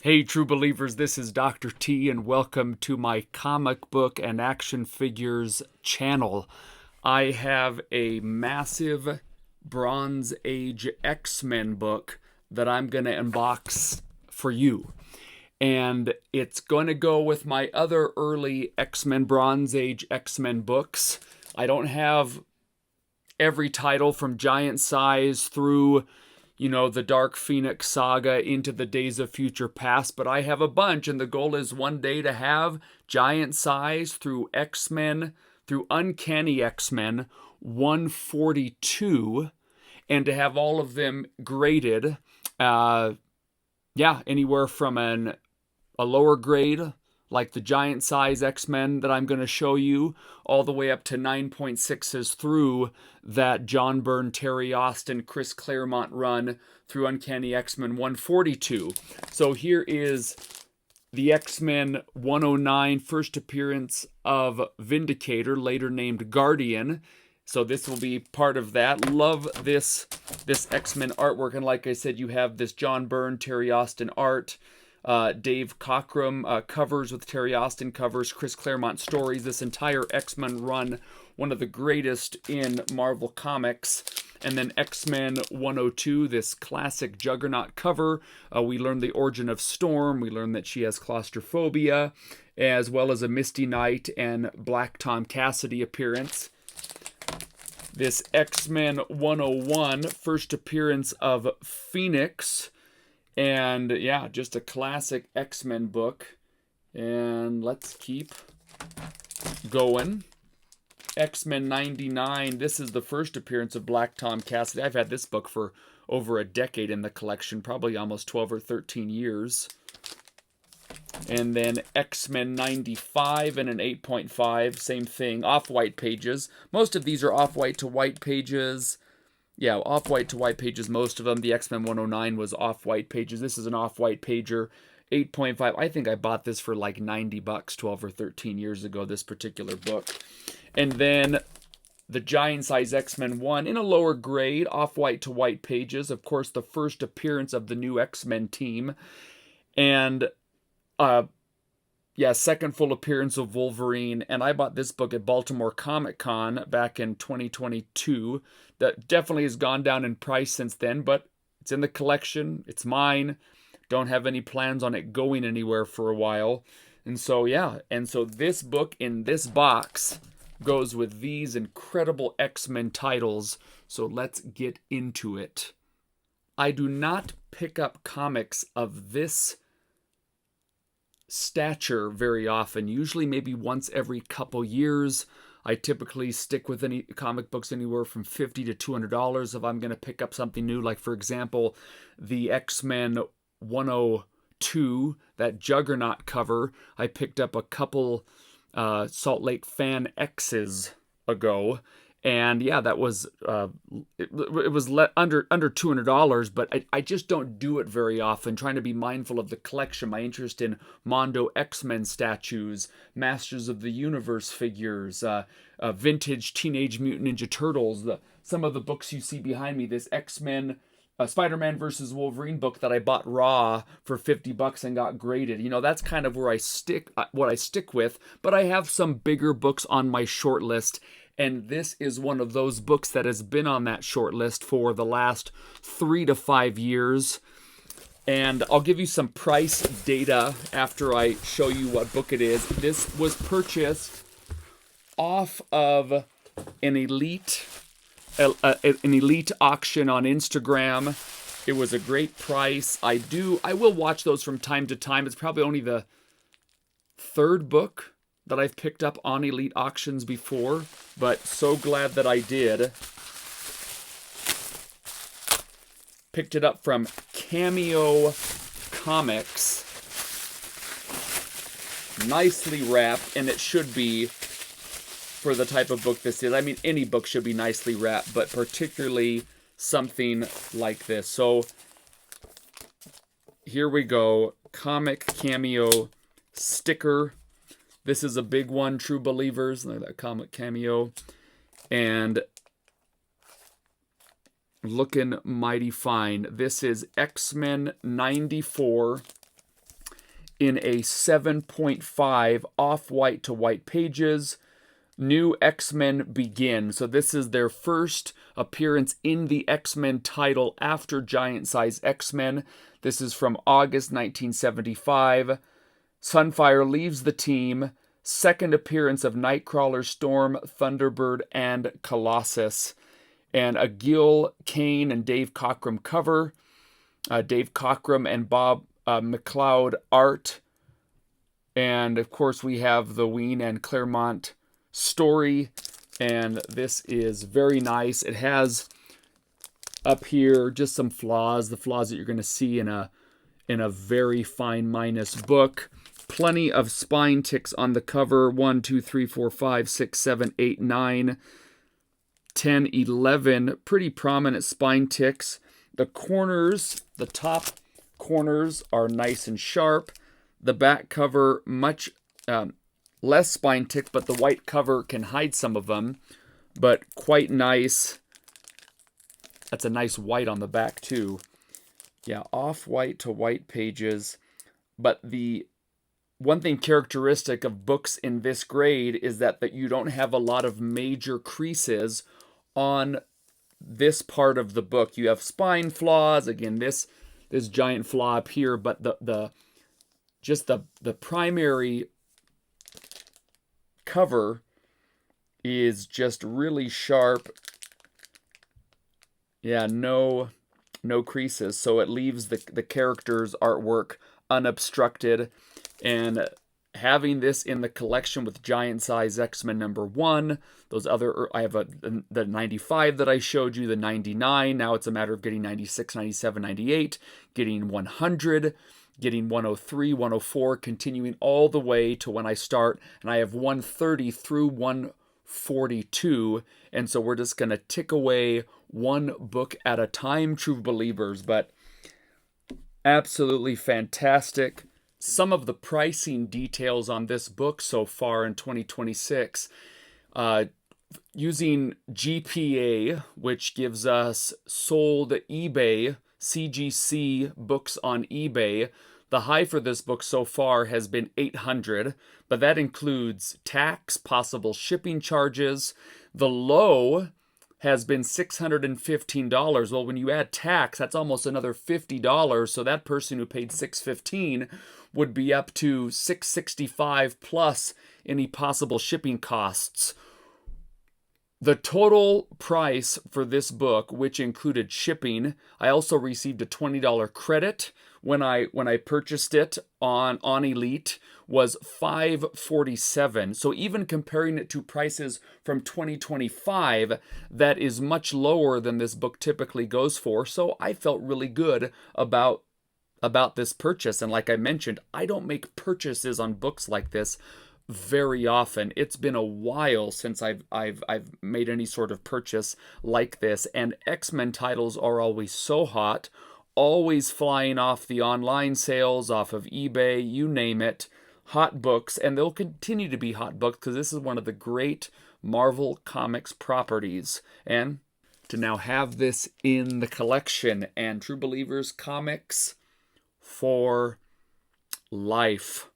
Hey, true believers, this is Dr. T, and welcome to my comic book and action figures channel. I have a massive Bronze Age X-Men book that I'm going to unbox for you. And it's going to go with my other early X-Men Bronze Age X-Men books. I don't have every title from Giant Size through the Dark Phoenix saga into the Days of Future Past, but I have a bunch, and the goal is one day to have Giant Size through X-Men, through Uncanny X-Men 142, and to have all of them graded. Anywhere from a lower grade, like the Giant Size X-Men that I'm going to show you, all the way up to 9.6s through that John Byrne, Terry Austin, Chris Claremont run through Uncanny X-Men 142. So here is the X-Men 109 first appearance of Vindicator, later named Guardian. So this will be part of that. Love this X-Men artwork, and like I said, you have this John Byrne, Terry Austin art, Dave Cockrum covers with Terry Austin covers, Chris Claremont stories. This entire X-Men run, one of the greatest in Marvel Comics. And then X-Men 102, this classic Juggernaut cover. We learn the origin of Storm. We learn that she has claustrophobia, as well as a Misty Knight and Black Tom Cassidy appearance. This X-Men 101, first appearance of Phoenix. And yeah, just a classic X-Men book. And let's keep going. X-Men 99, this is the first appearance of Black Tom Cassidy. I've had this book for over a decade in the collection, probably almost 12 or 13 years. And then X-Men 95 and an 8.5, same thing, off-white pages. Most of these are off-white to white pages. Yeah, off-white to white pages, most of them. The X-Men 109 was off-white pages. This is an off-white pager, 8.5. I think I bought this for like $90 12 or 13 years ago, this particular book. And then the Giant Size X-Men 1 in a lower grade, off-white to white pages. Of course, the first appearance of the new X-Men team. And second full appearance of Wolverine, and I bought this book at Baltimore Comic Con back in 2022. That definitely has gone down in price since then, but it's in the collection. It's mine. Don't have any plans on it going anywhere for a while. And so this book in this box goes with these incredible X-Men titles. So let's get into it. I do not pick up comics of this stature very often, usually maybe once every couple years. I typically stick with any comic books anywhere from $50 to $200 if I'm going to pick up something new. Like, for example, the X-Men 102, that Juggernaut cover, I picked up a couple Salt Lake Fan X's ago. And yeah, that was it was under $200, but I just don't do it very often. Trying to be mindful of the collection, my interest in Mondo X-Men statues, Masters of the Universe figures, vintage Teenage Mutant Ninja Turtles. Some of the books you see behind me, this X-Men Spider-Man versus Wolverine book that I bought raw for $50 and got graded. That's kind of where I stick, what I stick with. But I have some bigger books on my short list. And this is one of those books that has been on that short list for the last 3 to 5 years. And I'll give you some price data after I show you what book it is. This was purchased off of an elite auction on Instagram. It was a great price. I will watch those from time to time. It's probably only the third book that I've picked up on elite auctions before, but so glad that I did. Picked it up from Cameo Comics. Nicely wrapped, and it should be for the type of book this is. I mean, any book should be nicely wrapped, but particularly something like this. So here we go. Comic Cameo sticker. This is a big one, true believers. Look at that Comic Cameo. And looking mighty fine. This is X-Men 94. in a 7.5 off-white to white pages. New X-Men Begin. So this is their first appearance in the X-Men title after Giant Size X-Men. This is from August 1975. Sunfire leaves the team. Second appearance of Nightcrawler, Storm, Thunderbird, and Colossus. And a Gil Kane and Dave Cockrum cover. Dave Cockrum and Bob McLeod art. And of course we have the Ween and Claremont story, and this is very nice. It has up here just some flaws, the flaws that you're going to see in a very fine minus book. Plenty of spine ticks on the cover. 1, 2, 3, 4, 5, 6, 7, 8, 9, 10, 11 pretty prominent spine ticks. The corners, the top corners are nice and sharp. The back cover much less spine tick, but the white cover can hide some of them, but quite nice. That's a nice white on the back too. Yeah, off-white to white pages. But the one thing characteristic of books in this grade is that you don't have a lot of major creases on this part of the book. You have spine flaws, again, this giant flaw up here, but the primary cover is just really sharp. Yeah, no creases, so it leaves the characters' artwork unobstructed. And having this in the collection with Giant Size X-Men #1, those other, I have the 95 that I showed you, the 99. Now it's a matter of getting 96, 97, 98, getting 100. Getting 103, 104, continuing all the way to when I start, and I have 130 through 142, and so we're just going to tick away one book at a time, true believers, but absolutely fantastic. Some of the pricing details on this book so far in 2026, using GPA, which gives us sold eBay, CGC books on eBay. The high for this book so far has been $800, but that includes tax, possible shipping charges. The low has been $615. Well, when you add tax, that's almost another $50. So that person who paid $615 would be up to $665 plus any possible shipping costs. The total price for this book, which included shipping, I also received a $20 credit when I purchased it on Elite, was $547. So even comparing it to prices from 2025, that is much lower than this book typically goes for. So I felt really good about this purchase. And like I mentioned, I don't make purchases on books like this very often. It's been a while since I've made any sort of purchase like this, and X-Men titles are always so hot, always flying off the online sales, off of eBay, you name it. Hot books, and they'll continue to be hot books because this is one of the great Marvel Comics properties. And to now have this in the collection, and True Believers, comics for life.